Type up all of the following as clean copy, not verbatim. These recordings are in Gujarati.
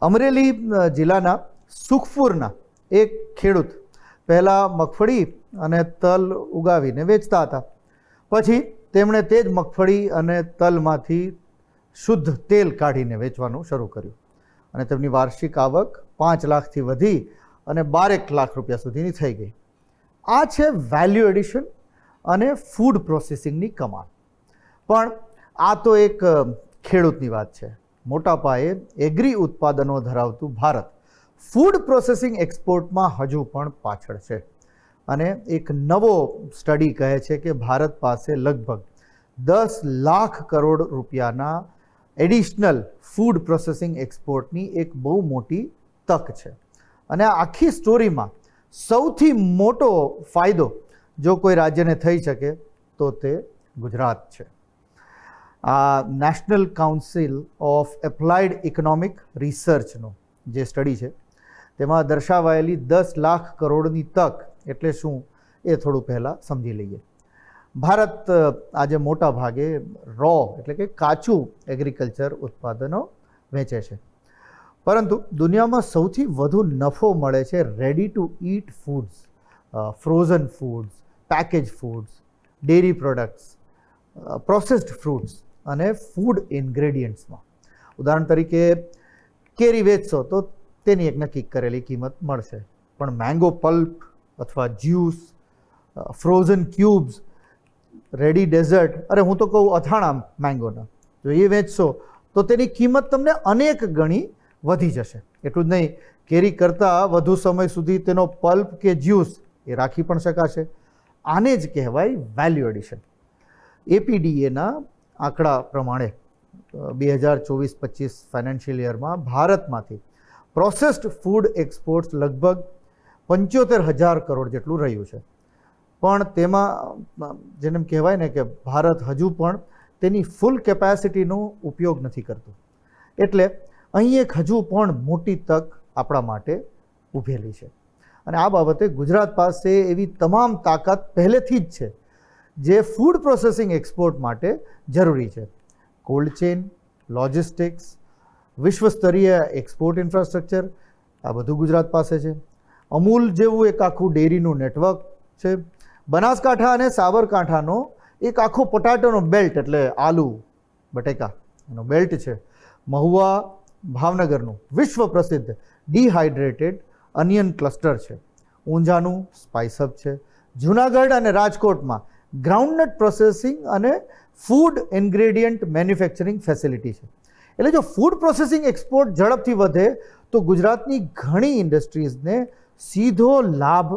અમરેલી જિલ્લાના સુખપુરના એક ખેડૂત પહેલાં મગફળી અને તલ ઉગાવીને વેચતા હતા. પછી તેમણે તે જ મગફળી અને તલમાંથી શુદ્ધ તેલ કાઢીને વેચવાનું શરૂ કર્યું અને તેમની વાર્ષિક આવક 5 લાખથી વધી અને 12 લાખ રૂપિયા સુધીની થઈ ગઈ. આ છે વેલ્યુ એડિશન અને ફૂડ પ્રોસેસિંગની કમાલ. પણ આ તો એક ખેડૂતની વાત છે. મોટા પાયે એગ્રી ઉત્પાદનો ધરાવતું ભારત ફૂડ પ્રોસેસિંગ એક્સપોર્ટમાં હજુ પણ પાછળ છે અને એક નવો સ્ટડી કહે છે કે ભારત પાસે લગભગ 10 લાખ કરોડ રૂપિયાના એડિશનલ ફૂડ પ્રોસેસિંગ એક્સપોર્ટની એક બહુ મોટી તક છે. અને આ આખી સ્ટોરીમાં સૌથી મોટો ફાયદો જો કોઈ રાજ્યને થઈ શકે તો તે ગુજરાત છે. આ national council of applied economic રિસર્ચનો જે સ્ટડી છે તેમાં દર્શાવાયેલી 10 લાખ કરોડની તક એટલે શું એ થોડું પહેલાં સમજી લઈએ. ભારત આજે મોટા ભાગે રો એટલે કે કાચું એગ્રીકલ્ચર ઉત્પાદનો વેચે છે, પરંતુ દુનિયામાં સૌથી વધુ નફો મળે છે ready to eat foods, frozen foods, package foods, dairy products, processed fruits અને ફૂડ ઇન્ગ્રેડિયન્ટ્સમાં. ઉદાહરણ તરીકે કેરી વેચશો તો તેની એક નક્કી કરેલી કિંમત મળશે, પણ મેંગો પલ્પ અથવા juice, frozen cubes, ready dessert, અરે હું તો કહું અથાણા મેંગોના, જો એ વેચશો તો તેની કિંમત તમને અનેક ગણી વધી જશે. એટલું જ નહીં, કેરી કરતાં વધુ સમય સુધી તેનો પલ્પ કે જ્યુસ એ રાખી પણ શકાશે. આને જ કહેવાય વેલ્યુ એડિશન. એપીડીએના આંકડા પ્રમાણે 2024-25 ફાઇનાન્શિયલ યરમાં ભારતમાંથી પ્રોસેસ્ડ ફૂડ એક્સપોર્ટ્સ લગભગ 75,000 કરોડ જેટલું રહ્યું છે. પણ તેમાં જેને કહેવાય ને કે ભારત હજુ પણ તેની ફૂલ કેપેસિટીનો ઉપયોગ નથી કરતું. એટલે અહીં એક હજુ પણ મોટી તક આપણા માટે ઊભેલી છે અને આ બાબતે ગુજરાત પાસે એવી તમામ તાકાત પહેલેથી જ છે જે ફૂડ પ્રોસેસિંગ એક્સપોર્ટ માટે જરૂરી છે. કોલ્ડ ચેન, લોજિસ્ટિક્સ, વિશ્વસ્તરીય એક્સપોર્ટ ઇન્ફ્રાસ્ટ્રક્ચર, આ બધું ગુજરાત પાસે છે. અમૂલ જેવું એક આખું ડેરીનું નેટવર્ક છે. બનાસકાંઠા અને સાબરકાંઠાનો એક આખો પોટાટોનો બેલ્ટ એટલે આલુ બટેકાનો બેલ્ટ છે. મહુવા, ભાવનગરનું વિશ્વ પ્રસિદ્ધ ડિહાઇડ્રેટેડ અનિયન ક્લસ્ટર છે. ઊંઝાનું સ્પાઇસ હબ છે. જૂનાગઢ અને રાજકોટમાં ગ્રાઉન્ડનટ પ્રોસેસિંગ અને ફૂડ ઇન્ગ્રેડિયન્ટ મેન્યુફેક્ચરિંગ ફેસિલિટી છે. એટલે જો ફૂડ પ્રોસેસિંગ એક્સપોર્ટ ઝડપથી વધે તો ગુજરાતની ઘણી ઇન્ડસ્ટ્રીઝને સીધો લાભ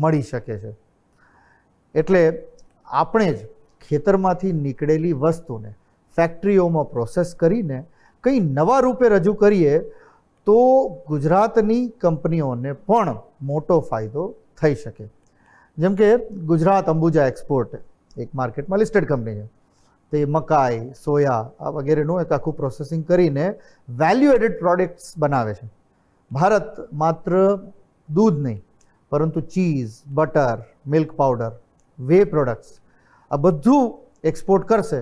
મળી શકે છે. એટલે આપણે જ ખેતરમાંથી નીકળેલી વસ્તુને ફેક્ટરીઓમાં પ્રોસેસ કરીને કંઈ નવા રૂપે રજૂ કરીએ તો ગુજરાતની કંપનીઓને પણ મોટો ફાયદો થઈ શકે. જેમ કે ગુજરાત અંબુજા એક્સપોર્ટ એક માર્કેટમાં લિસ્ટેડ કંપની છે. તે મકાઈ, સોયા આ વગેરેનું એક આખું પ્રોસેસિંગ કરીને વેલ્યુ એડેડ પ્રોડક્ટ્સ બનાવે છે. ભારત માત્ર દૂધ નહીં પરંતુ cheese, butter, milk powder, way products આ બધું એક્સપોર્ટ કરશે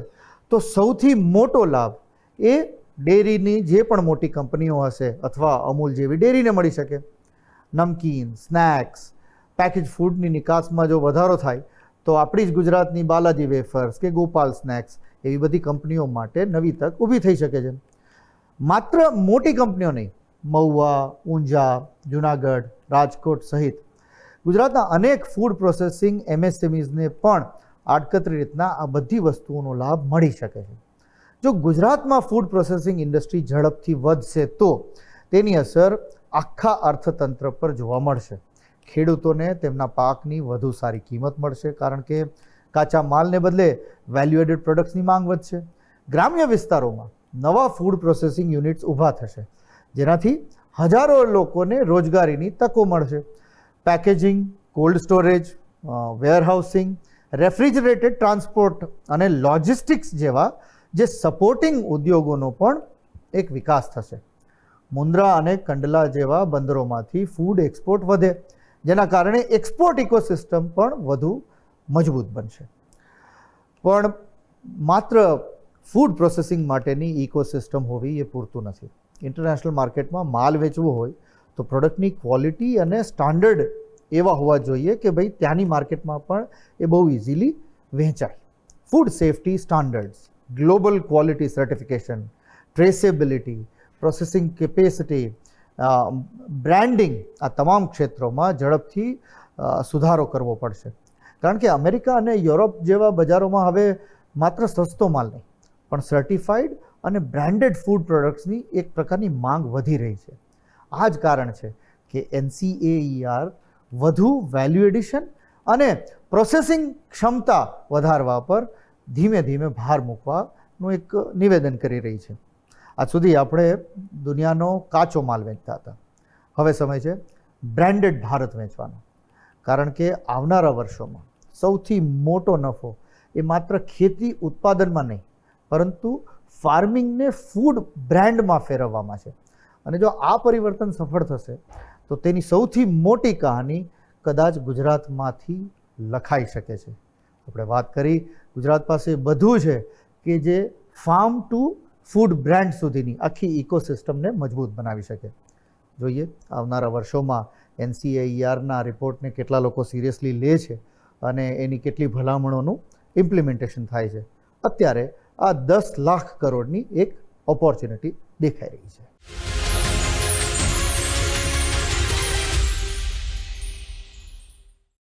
તો સૌથી મોટો લાભ એ ડેરીની જે પણ મોટી કંપનીઓ હશે અથવા અમૂલ જેવી ડેરીને મળી શકે. નમકીન, સ્નેક્સ, પેકેજ ફૂડની નિકાસમાં જો વધારો થાય તો આપણી જ ગુજરાતની બાલાજી વેફર્સ કે ગોપાલ સ્નેક્સ એવી બધી કંપનીઓ માટે નવી તક ઊભી થઈ શકે છે. માત્ર મોટી કંપનીઓ નહીં, મહુવા, ઊંઝા, જૂનાગઢ, રાજકોટ સહિત ગુજરાતના અનેક ફૂડ પ્રોસેસિંગ એમએસએમઈઝને પણ આડકતરી રીતના આ બધી વસ્તુઓનો લાભ મળી શકે છે. જો ગુજરાતમાં ફૂડ પ્રોસેસિંગ ઇન્ડસ્ટ્રી ઝડપથી વધશે તો તેની અસર આખા અર્થતંત્ર પર જોવા મળશે. ખેડૂતોને તેમના પાકની વધુ સારી કિંમત મળશે કારણ કે કાચા માલને બદલે વેલ્યુ એડેડ પ્રોડક્ટ્સની માંગ વધશે. ગ્રામ્ય વિસ્તારોમાં નવા ફૂડ પ્રોસેસિંગ યુનિટ્સ ઊભા થશે જેનાથી હજારો લોકોને રોજગારીની તકો મળશે. Packaging, cold storage, warehousing, refrigerated transport અને લોજિસ્ટિક્સ જેવા જે સપોર્ટિંગ ઉદ્યોગોનો પણ એક વિકાસ થશે. મુન્દ્રા અને કંડલા જેવા બંદરોમાંથી ફૂડ એક્સપોર્ટ વધે જેના કારણે એક્સપોર્ટ ઇકોસિસ્ટમ પણ વધુ મજબૂત બનશે. પણ માત્ર ફૂડ પ્રોસેસિંગ માટેની ઇકોસિસ્ટમ હોવી એ પૂરતું નથી. ઇન્ટરનેશનલ માર્કેટમાં માલ વેચવો હોય તો પ્રોડક્ટની ક્વોલિટી અને સ્ટાન્ડર્ડ એવા હોવા જોઈએ કે ભાઈ ત્યાંની માર્કેટમાં પણ એ બહુ ઇઝીલી વહેંચાય. Food safety standards, global quality certification, traceability, processing capacity, branding, આ તમામ ક્ષેત્રોમાં ઝડપથી સુધારો કરવો પડશે. કારણ કે અમેરિકા અને યુરોપ જેવા બજારોમાં હવે માત્ર સસ્તો માલ નહીં પણ સર્ટિફાઈડ અને બ્રાન્ડેડ ફૂડ પ્રોડક્ટ્સની એક પ્રકારની માંગ વધી રહી છે. આ જ કારણ છે કે NCAER વધુ વેલ્યુ એડિશન અને પ્રોસેસિંગ ક્ષમતા વધારવા પર ધીમે ધીમે ભાર મૂકવાનું એક નિવેદન કરી રહી છે. આજ સુધી આપણે દુનિયાનો કાચો માલ વેચતા હતા, હવે સમય છે બ્રાન્ડેડ ભારત વેચવાનો. કારણ કે આવનારા વર્ષોમાં સૌથી મોટો નફો એ માત્ર ખેતી ઉત્પાદનમાં નહીં પરંતુ ફાર્મિંગને ફૂડ બ્રાન્ડમાં ફેરવવામાં છે. અને જો આ પરિવર્તન સફળ થશે તો તેની સૌથી મોટી કહાની કદાચ ગુજરાતમાંથી લખાઈ શકે છે. આપણે વાત કરી, ગુજરાત પાસે બધું છે કે જે ફાર્મ ટુ ફૂડ બ્રાન્ડ સુધીની આખી ઇકોસિસ્ટમને મજબૂત બનાવી શકે. જોઈએ આવનારા વર્ષોમાં NCAERના રિપોર્ટને કેટલા લોકો સિરિયસલી લે છે અને એની કેટલી ભલામણોનું ઇમ્પ્લિમેન્ટેશન થાય છે. અત્યારે આ 10 લાખ કરોડની એક ઓપોર્ચ્યુનિટી દેખાઈ રહી છે.